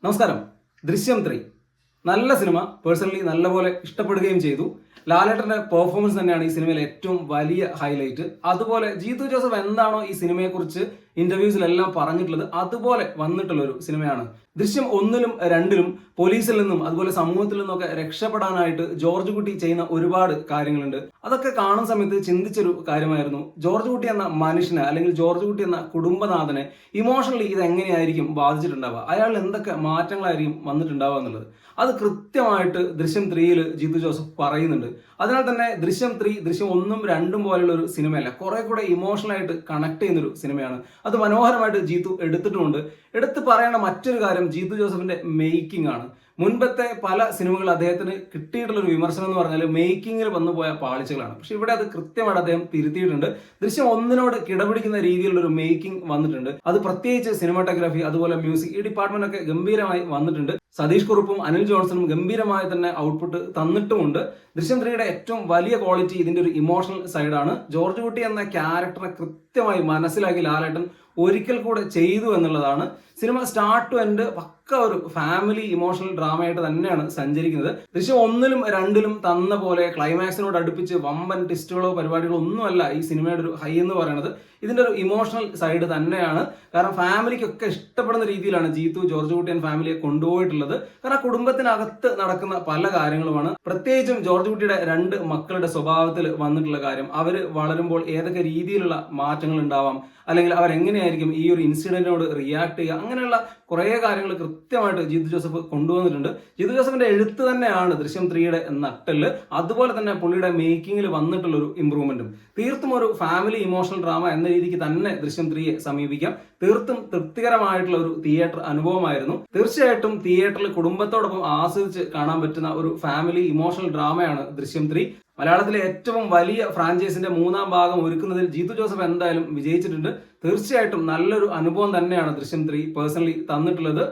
നമസ്കാരം. ദൃശ്യം 3 നല്ല സിനിമ. പേഴ്സണലി നല്ലപോലെ ഇഷ്ടപ്പെടുകയും ചെയ്തു. ലാലേട്ടന്റെ പെർഫോമൻസ് തന്നെയാണ് ഈ സിനിമയിലെ ഏറ്റവും വലിയ ഹൈലൈറ്റ്. അതുപോലെ ജീത്തു ജോസഫ് എന്താണോ ഈ സിനിമയെക്കുറിച്ച് ഇന്റർവ്യൂസിലെല്ലാം പറഞ്ഞിട്ടുള്ളത് അതുപോലെ വന്നിട്ടുള്ള ഒരു സിനിമയാണ്. ദൃശ്യം 1-ലും 2-ലും പോലീസിൽ നിന്നും അതുപോലെ സമൂഹത്തിൽ നിന്നൊക്കെ രക്ഷപ്പെടാനായിട്ട് ജോർജ് കുട്ടി ചെയ്യുന്ന ഒരുപാട് കാര്യങ്ങളുണ്ട്. അതൊക്കെ കാണുന്ന സമയത്ത് ചിന്തിച്ചൊരു കാര്യമായിരുന്നു, ജോർജ് കുട്ടി എന്ന മനുഷ്യനെ അല്ലെങ്കിൽ ജോർജ് കുട്ടി എന്ന കുടുംബനാഥനെ ഇമോഷണലി ഇത് എങ്ങനെയായിരിക്കും ബാധിച്ചിട്ടുണ്ടാവുക, അയാളിൽ എന്തൊക്കെ മാറ്റങ്ങളായിരിക്കും വന്നിട്ടുണ്ടാവുക എന്നുള്ളത് അത് കൃത്യമായിട്ട് ദൃശ്യം 3-ൽ ജീത്തു ജോസഫ് പറയുന്നുണ്ട്. അതിനാൽ തന്നെ ദൃശ്യം 3 ദൃശ്യം 1-ഉം 2-ഉം പോലെയുള്ള ഒരു സിനിമയല്ല, കുറെ കൂടെ ഇമോഷണലായിട്ട് കണക്ട് ചെയ്യുന്നൊരു സിനിമയാണ്. അത് മനോഹരമായിട്ട് ജീത്തു എടുത്തിട്ടുമുണ്ട്. എടുത്ത് പറയേണ്ട മറ്റൊരു കാര്യം ജീത്തു ജോസഫിന്റെ മേക്കിംഗ് ആണ്. മുൻപത്തെ പല സിനിമകൾ അദ്ദേഹത്തിന് കിട്ടിയിട്ടുള്ള ഒരു വിമർശനം എന്ന് പറഞ്ഞാൽ മേക്കിങ്ങിൽ വന്നുപോയ പാളിച്ചകളാണ്. പക്ഷെ ഇവിടെ അത് കൃത്യമായിട്ട് അദ്ദേഹം തിരുത്തിയിട്ടുണ്ട്. ദൃശ്യം 1-നോട് കിടപിടിക്കുന്ന രീതിയിലുള്ള ഒരു മേക്കിംഗ് വന്നിട്ടുണ്ട്. അത് പ്രത്യേകിച്ച് സിനിമാറ്റോഗ്രാഫി അതുപോലെ മ്യൂസിക് ഈ ഡിപ്പാർട്ട്മെന്റ് ഒക്കെ ഗംഭീരമായി വന്നിട്ടുണ്ട്. സതീഷ് കുറുപ്പും അനിൽ ജോൺസണും ഗംഭീരമായി തന്നെ ഔട്ട്പുട്ട് തന്നിട്ടുമുണ്ട്. ദൃശ്യം 3-യുടെ ഏറ്റവും വലിയ ക്വാളിറ്റി ഇതിന്റെ ഒരു ഇമോഷണൽ സൈഡാണ്. ജോർജ് കുട്ടി എന്ന ക്യാരക്ടറെ കൃത്യമായി മനസ്സിലാക്കി ലാലേട്ടൻ ഒരിക്കൽ കൂടെ ചെയ്തു എന്നുള്ളതാണ്. സിനിമ സ്റ്റാർട്ട് ടു എൻഡ് പക്ക ഒരു ഫാമിലി ഇമോഷണൽ ഡ്രാമയായിട്ട് തന്നെയാണ് സഞ്ചരിക്കുന്നത്. ദൃശ്യം 1-ലും 2-ലും തന്ന പോലെ ക്ലൈമാക്സിനോട് അടുപ്പിച്ച് വമ്പൻ ടെസ്റ്റുകളോ പരിപാടികളോ ഒന്നുമല്ല ഈ സിനിമയുടെ ഒരു ഹൈ എന്ന് പറയുന്നത്. ഇതിന്റെ ഒരു ഇമോഷണൽ സൈഡ് തന്നെയാണ്. കാരണം ഫാമിലിക്കൊക്കെ ഇഷ്ടപ്പെടുന്ന രീതിയിലാണ് ജീത്തു ജോർജ് കുട്ടിയൻ ഫാമിലിയെ കൊണ്ടുപോയിട്ടുള്ളത്. കാരണം കുടുംബത്തിനകത്ത് നടക്കുന്ന പല കാര്യങ്ങളുമാണ്. പ്രത്യേകിച്ചും ജോർജ് കുട്ടിയുടെ 2 മക്കളുടെ സ്വഭാവത്തിൽ വന്നിട്ടുള്ള കാര്യം, അവര് വളരുമ്പോൾ ഏതൊക്കെ രീതിയിലുള്ള മാറ്റങ്ങൾ ഉണ്ടാവാം, അല്ലെങ്കിൽ അവരെങ്ങനെയായിരിക്കും ഈ ഒരു ഇൻസിഡന്റിനോട് റിയാക്ട് ചെയ്യുക, അങ്ങനെയുള്ള കുറേ കാര്യങ്ങൾ കൃത്യമായിട്ട് ജീത്തു ജോസഫ് കൊണ്ടുവന്നിട്ടുണ്ട്. ജീത്തു ജോസഫിന്റെ എഴുത്ത് തന്നെയാണ് ദൃശ്യം 3-യുടെ നട്ടെല്ല്. അതുപോലെ തന്നെ പുള്ളിയുടെ മേക്കിങ്ങിൽ വന്നിട്ടുള്ള ഒരു ഇമ്പ്രൂവ്മെന്റും. തീർത്തും ഒരു ഫാമിലി ഇമോഷണൽ ഡ്രാമ എന്ന രീതിക്ക് തന്നെ ദൃശ്യം 3-യെ സമീപിക്കാം. തീർത്തും തൃപ്തികരമായിട്ടുള്ള ഒരു തിയേറ്റർ അനുഭവമായിരുന്നു. തീർച്ചയായിട്ടും തിയേറ്ററിൽ കുടുംബത്തോടൊപ്പം ആസ്വദിച്ച് കാണാൻ പറ്റുന്ന ഒരു ഫാമിലി ഇമോഷണൽ ഡ്രാമയാണ് ദൃശ്യം 3. മലയാളത്തിലെ ഏറ്റവും വലിയ ഫ്രാഞ്ചൈസിന്റെ 3-ാം ഭാഗം ഒരുക്കുന്നതിൽ ജീത്തു ജോസഫ് എന്തായാലും വിജയിച്ചിട്ടുണ്ട്. തീർച്ചയായിട്ടും നല്ലൊരു അനുഭവം തന്നെയാണ് ദൃശ്യം 3 പേഴ്സണലി തന്നിട്ടുള്ളത്.